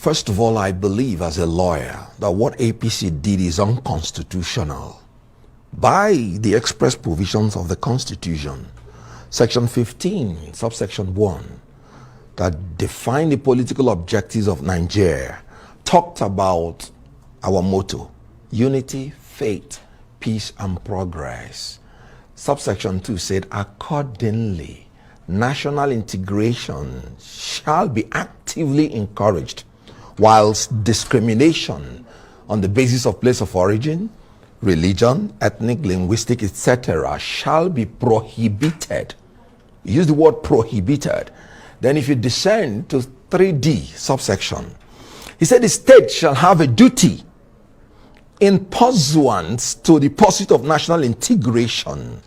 First of all, I believe as a lawyer that what APC did is unconstitutional by the express provisions of the Constitution. Section 15, subsection 1, that defined the political objectives of Nigeria, talked about our motto: unity, faith, peace, and progress. Subsection 2 said, accordingly, national integration shall be actively encouraged, whilst discrimination on the basis of place of origin, religion, ethnic, linguistic, etc. shall be prohibited. Use the word prohibited. Then if you descend to 3D subsection, he said the state shall have a duty in pursuance to the pursuit of national integration,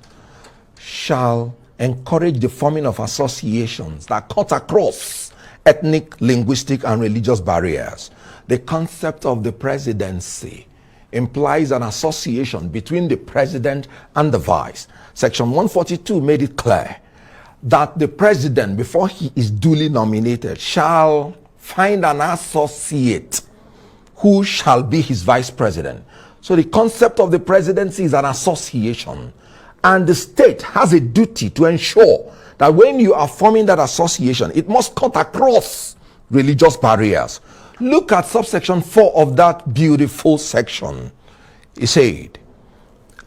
shall encourage the forming of associations that cut across ethnic, linguistic, and religious barriers. The concept of the presidency implies an association between the president and the vice. Section 142 made it clear that the president, before he is duly nominated, shall find an associate who shall be his vice president. So the concept of the presidency is an association, and the state has a duty to ensure that when you are forming that association, it must cut across religious barriers. Look at subsection 4 of that beautiful section. It said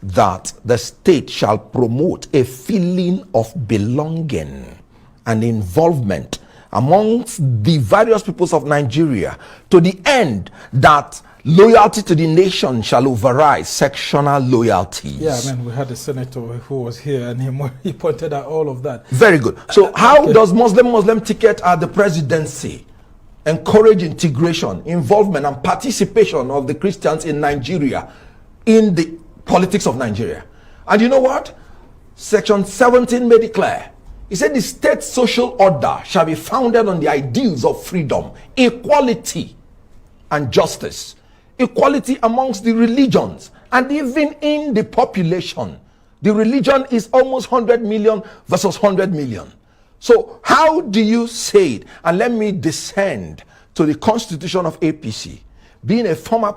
that the state shall promote a feeling of belonging and involvement amongst the various peoples of Nigeria, to the end that loyalty to the nation shall override sectional loyalties. Yeah, I mean, we had a senator who was here and he pointed out all of that. Very good. So how does Muslim ticket at the presidency encourage integration, involvement, and participation of the Christians in Nigeria in the politics of Nigeria? And you know what? Section 17 made it clear. He said the state social order shall be founded on the ideals of freedom, equality, and justice. Equality amongst the religions and even in the population. The religion is almost 100 million versus 100 million. So how do you say it? And let me descend to the constitution of APC. Being a former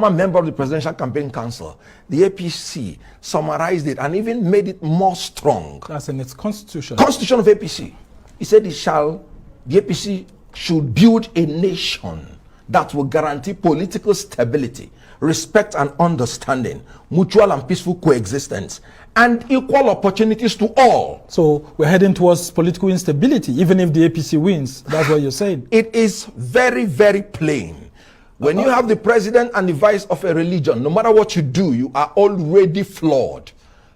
member of the Presidential Campaign Council, the APC summarized it and even made it more strong. That's in its constitution. Constitution of APC. He said the APC should build a nation that will guarantee political stability, respect and understanding, mutual and peaceful coexistence, and equal opportunities to all. So we're heading towards political instability, even if the APC wins. That's what you're saying. It is very, very plain. When you have the president and the vice of a religion, no matter what you do, you are already flawed.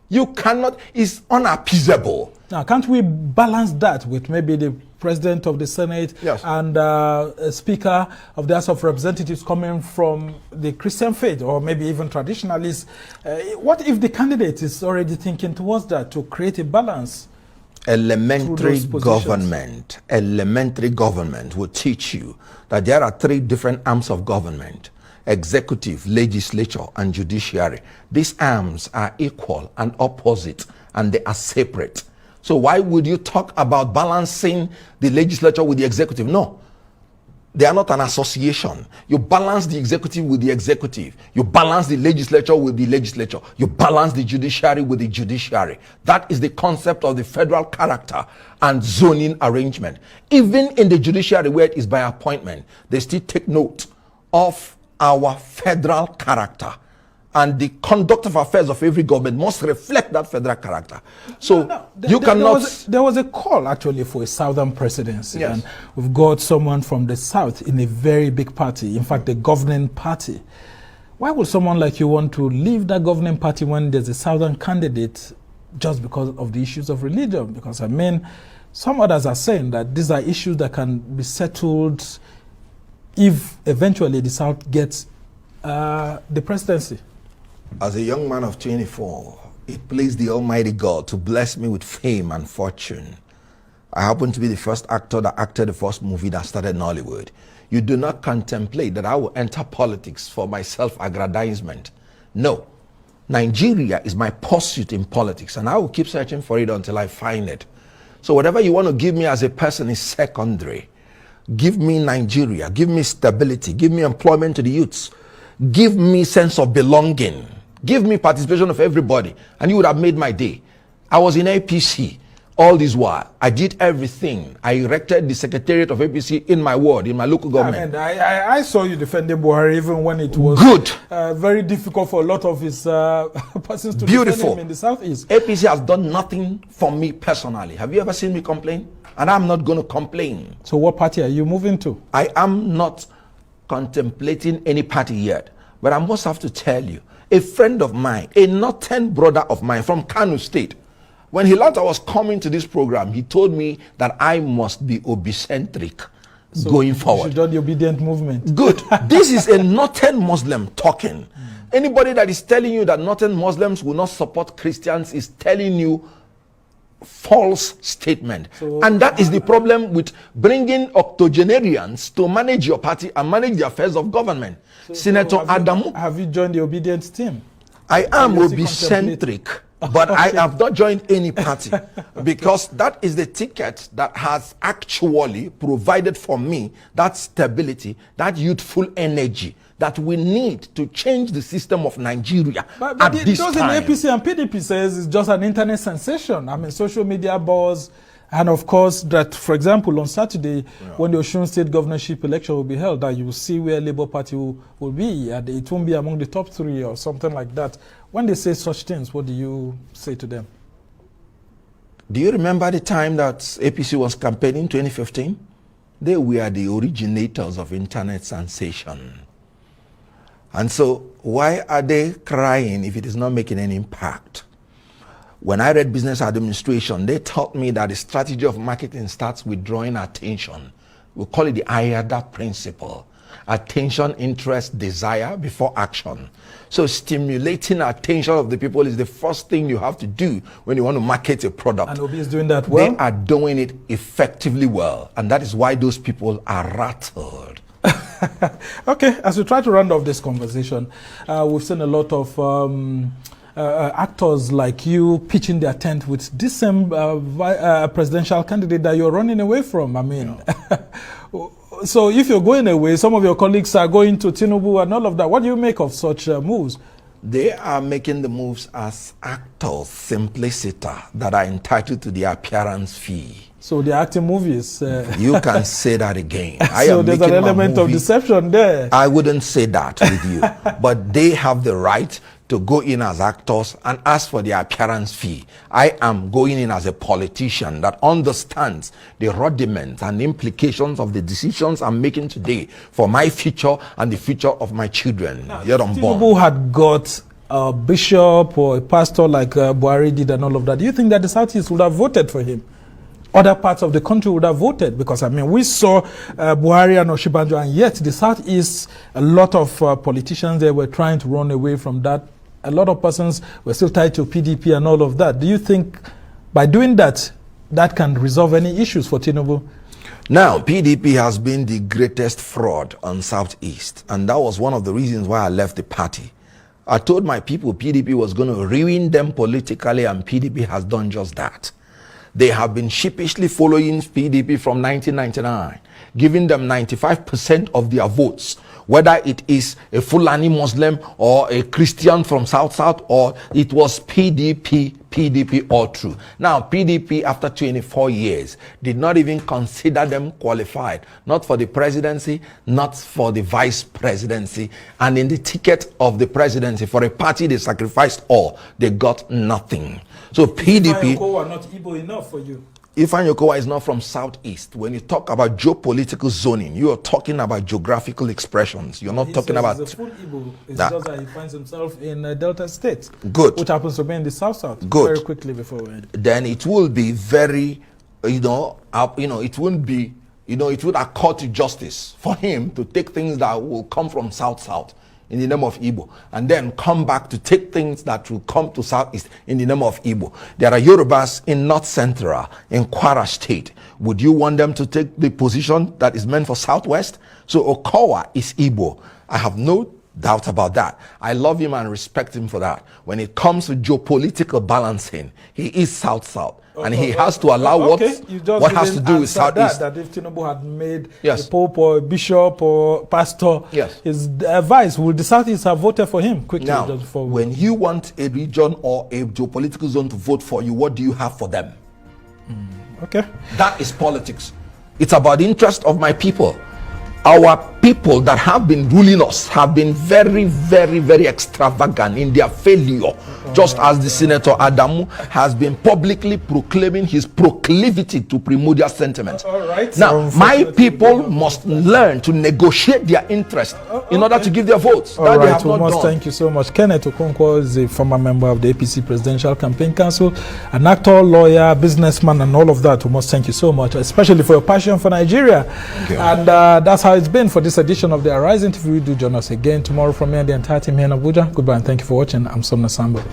You cannot, it's unappeasable. Now, can't we balance that with maybe the president of the Senate, yes, and a speaker of the House of Representatives coming from the Christian faith, or maybe even traditionalists? What if the candidate is already thinking towards that, to create a balance? Elementary government will teach you that there are 3 different arms of government: executive, legislature, and judiciary. These arms are equal and opposite, and they are separate. So why would you talk about balancing the legislature with the executive? No, they are not an association. You balance the executive with the executive. You balance the legislature with the legislature. You balance the judiciary with the judiciary. That is the concept of the federal character and zoning arrangement. Even in the judiciary, where it is by appointment, they still take note of our federal character. And the conduct of affairs of every government must reflect that federal character. So you cannot... There was a call actually for a southern presidency. Yes. And we've got someone from the south in a very big party, in fact, the governing party. Why would someone like you want to leave that governing party when there's a southern candidate just because of the issues of religion? Because, I mean, some others are saying that these are issues that can be settled if eventually the south gets the presidency. As a young man of 24, it pleased the Almighty God to bless me with fame and fortune. I happen to be the first actor that acted the first movie that started Nollywood. You do not contemplate that I will enter politics for my self-aggrandizement. No. Nigeria is my pursuit in politics, and I will keep searching for it until I find it. So whatever you want to give me as a person is secondary. Give me Nigeria. Give me stability. Give me employment to the youths. Give me sense of belonging. Give me participation of everybody. And you would have made my day. I was in APC all this while. I did everything. I erected the secretariat of APC in my ward, in my local government. I saw you defending Buhari even when it was good, very difficult for a lot of his persons to beautiful defend him in the southeast. APC has done nothing for me personally. Have you ever seen me complain? And I'm not going to complain. So what party are you moving to? I am not contemplating any party yet. But I must have to tell you, a friend of mine, a northern brother of mine from Kano State, when he learned I was coming to this program, he told me that I must be obicentric going forward. You should join the obedient movement. Good. This is a northern Muslim talking. Anybody that is telling you that northern Muslims will not support Christians is telling you false statement. And that is the problem with bringing octogenarians to manage your party and manage the affairs of government. Senator Adamu. Have you joined the obedience team? I am obicentric. But I have not joined any party because that is the ticket that has actually provided for me that stability, that youthful energy that we need to change the system of Nigeria at this time. Those in APC and PDP says it's just an internet sensation. I mean, social media buzz. And of course, that, for example, on Saturday, when the Osun State governorship election will be held, that you will see where Labour Party will be. And it won't be among the top 3 or something like that. When they say such things, what do you say to them? Do you remember the time that APC was campaigning in 2015? They were the originators of internet sensation. And so, why are they crying if it is not making any impact? When I read business administration, they taught me that the strategy of marketing starts with drawing attention. We call it the IADA principle. Attention, interest, desire before action. So stimulating attention of the people is the first thing you have to do when you want to market a product. And Obi is doing that well? They are doing it effectively well. And that is why those people are rattled. Okay, as we try to round off this conversation, we've seen a lot of actors like you pitching their tent with this same presidential candidate that you're running away from. I mean, so if you're going away, some of your colleagues are going to Tinubu and all of that. What do you make of such moves? They are making the moves as actors, simpliciter, that are entitled to the appearance fee. So they're acting movies. You can say that again. So there's an element of deception there. I wouldn't say that with you. But they have the right to go in as actors and ask for the appearance fee. I am going in as a politician that understands the rudiments and implications of the decisions I'm making today for my future and the future of my children. Yet unborn. Tinubu had got a bishop or a pastor like Buhari did and all of that. Do you think that the Southeast would have voted for him? Other parts of the country would have voted, because I mean we saw Buhari and Oshibanjo, and yet the Southeast, a lot of politicians there were trying to run away from that. A lot of persons were still tied to PDP and all of that. Do you think by doing that, that can resolve any issues for Tinubu? Now, PDP has been the greatest fraud on Southeast, and that was one of the reasons why I left the party. I told my people PDP was going to ruin them politically, and PDP has done just that. They have been sheepishly following PDP from 1999, giving them 95% of their votes, whether it is a Fulani Muslim or a Christian from South, or it was PDP all through. Now, PDP, after 24 years, did not even consider them qualified, not for the presidency, not for the vice presidency, and in the ticket of the presidency, for a party they sacrificed all, they got nothing. So PDP... Ifeanyi Okonkwo are not Igbo enough for you. Ifeanyi Okonkwo is not from Southeast. When you talk about geopolitical zoning, you are talking about geographical expressions. You're not talking about... He's a full Igbo. It's just that he finds himself in Delta State. Good. Which happens to be in the South. Good. Very quickly before we end. Then it will be very, it wouldn't be, it would accord to justice for him to take things that will come from South in the name of Igbo, and then come back to take things that will come to Southeast in the name of Igbo. There are Yorubas in North Central, in Kwara State. Would you want them to take the position that is meant for Southwest? So Okonkwo is Igbo. I have no doubt about that. I love him and respect him for that. When it comes to geopolitical balancing, he is South-South. And he has to allow what has to do with Southeast. That if Tinubu had made Yes. a pope or a bishop or pastor, Yes. his advice, would the Southeast have voted for him quickly? Now, just before when you want a region or a geopolitical zone to vote for you, what do you have for them? Okay. That is politics. It's about the interest of my people. Our people that have been ruling us have been very, very, very extravagant in their failure. Just as the Senator Adamu has been publicly proclaiming his proclivity to primordial sentiments. Now, my people must learn to negotiate their interest in order to give their votes. That they have not done. Thank you so much. Kenneth Okonkwo is a former member of the APC Presidential Campaign Council, an actor, lawyer, businessman, and all of that. We must thank you so much, especially for your passion for Nigeria. And that's how it's been for this edition of the Arise interview. Do join us again tomorrow from me and the entire team here in Abuja. Goodbye and thank you for watching. I'm Somna Sambo.